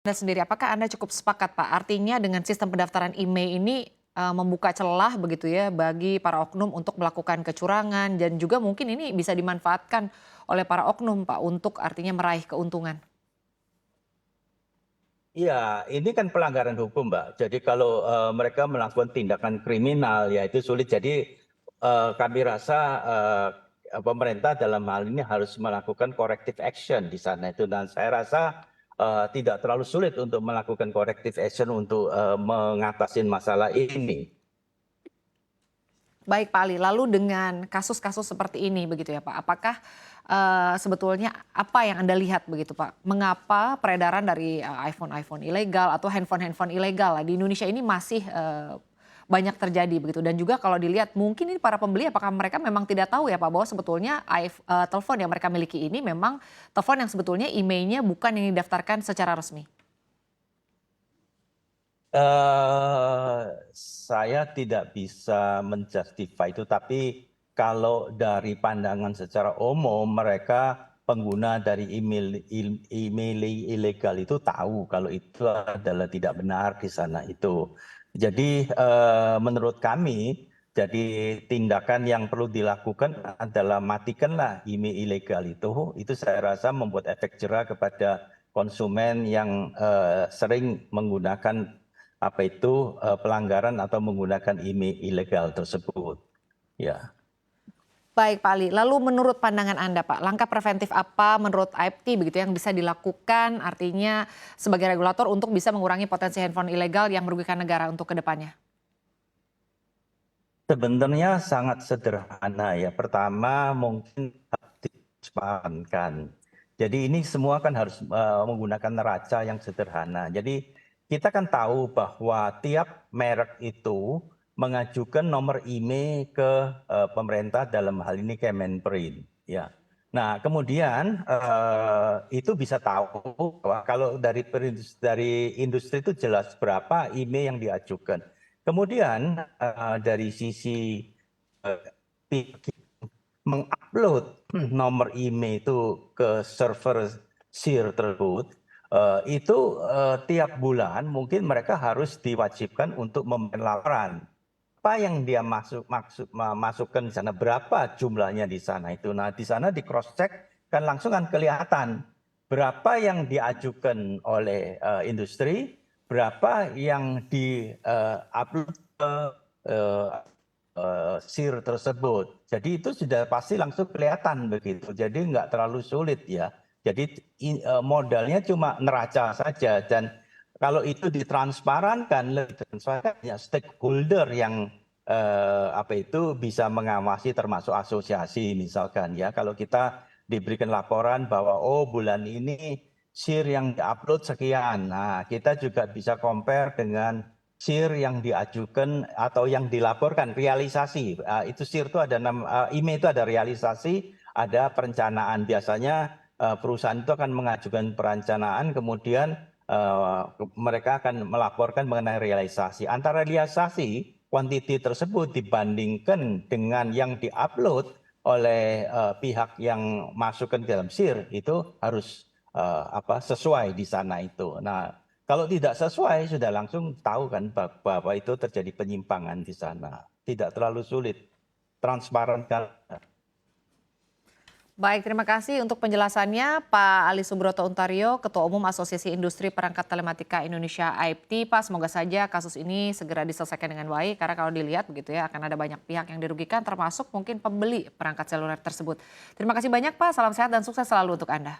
Anda sendiri, apakah Anda cukup sepakat Pak? Artinya dengan sistem pendaftaran IMEI ini membuka celah begitu ya bagi para oknum untuk melakukan kecurangan dan juga mungkin ini bisa dimanfaatkan oleh para oknum Pak untuk artinya meraih keuntungan. Iya, ini kan pelanggaran hukum, Mbak. Jadi kalau mereka melakukan tindakan kriminal, ya itu sulit. Jadi kami rasa pemerintah dalam hal ini harus melakukan corrective action di sana itu. Dan saya rasa tidak terlalu sulit untuk melakukan corrective action untuk mengatasi masalah ini. Baik Pak Ali, lalu dengan kasus-kasus seperti ini begitu ya Pak, apakah sebetulnya apa yang Anda lihat begitu Pak? Mengapa peredaran dari iPhone-iPhone ilegal atau handphone-handphone ilegal lah di Indonesia ini masih banyak terjadi begitu? Dan juga kalau dilihat mungkin ini para pembeli apakah mereka memang tidak tahu ya Pak bahwa sebetulnya telepon yang mereka miliki ini memang telepon yang sebetulnya IMEI-nya bukan yang didaftarkan secara resmi? Saya tidak bisa menjustify itu, tapi kalau dari pandangan secara umum, mereka pengguna dari email ilegal itu tahu kalau itu adalah tidak benar di sana itu. Jadi menurut kami, jadi tindakan yang perlu dilakukan adalah matikanlah email ilegal itu saya rasa membuat efek jera kepada konsumen yang sering menggunakan pelanggaran atau menggunakan IMEI ilegal tersebut. Ya. Baik Pak Ali, lalu menurut pandangan Anda Pak, langkah preventif apa menurut AIPTI begitu yang bisa dilakukan artinya sebagai regulator untuk bisa mengurangi potensi handphone ilegal yang merugikan negara untuk kedepannya? Sebenarnya sangat sederhana ya. Pertama mungkin ditransparankan. Jadi ini semua kan harus menggunakan neraca yang sederhana. Jadi kita kan tahu bahwa tiap merek itu mengajukan nomor IMEI ke pemerintah dalam hal ini Kemenperin. Ya. Nah kemudian itu bisa tahu bahwa kalau dari industri itu jelas berapa IMEI yang diajukan. Kemudian dari sisi mengupload nomor IMEI itu ke server SIR tersebut, itu tiap bulan mungkin mereka harus diwajibkan untuk memberikan laporan. Apa yang dia masukkan di sana, berapa jumlahnya di sana itu. Nah di sana di cross check kan langsung kan kelihatan berapa yang diajukan oleh industri, berapa yang di-upload ke SIR tersebut. Jadi itu sudah pasti langsung kelihatan begitu. Jadi nggak terlalu sulit ya. Jadi modalnya cuma neraca saja dan kalau itu ditransparankan, lebih transparan ya stakeholder yang bisa mengawasi termasuk asosiasi misalkan ya. Kalau kita diberikan laporan bahwa oh bulan ini SIR yang diupload sekian. Nah, kita juga bisa compare dengan SIR yang diajukan atau yang dilaporkan realisasi. Itu SIR itu ada IMEI itu ada realisasi, ada perencanaan. Biasanya perusahaan itu akan mengajukan perencanaan, kemudian mereka akan melaporkan mengenai realisasi. Antara realisasi kuantiti tersebut dibandingkan dengan yang diupload oleh pihak yang masukkan ke dalam SIR itu harus sesuai di sana itu. Nah, kalau tidak sesuai sudah langsung tahu kan bahwa itu terjadi penyimpangan di sana. Tidak terlalu sulit, transparan kan. Baik, terima kasih untuk penjelasannya Pak Ali Subroto Untario, Ketua Umum Asosiasi Industri Perangkat Telematika Indonesia AIPTI. Pak, semoga saja kasus ini segera diselesaikan dengan baik karena kalau dilihat begitu ya akan ada banyak pihak yang dirugikan termasuk mungkin pembeli perangkat seluler tersebut. Terima kasih banyak Pak, salam sehat dan sukses selalu untuk Anda.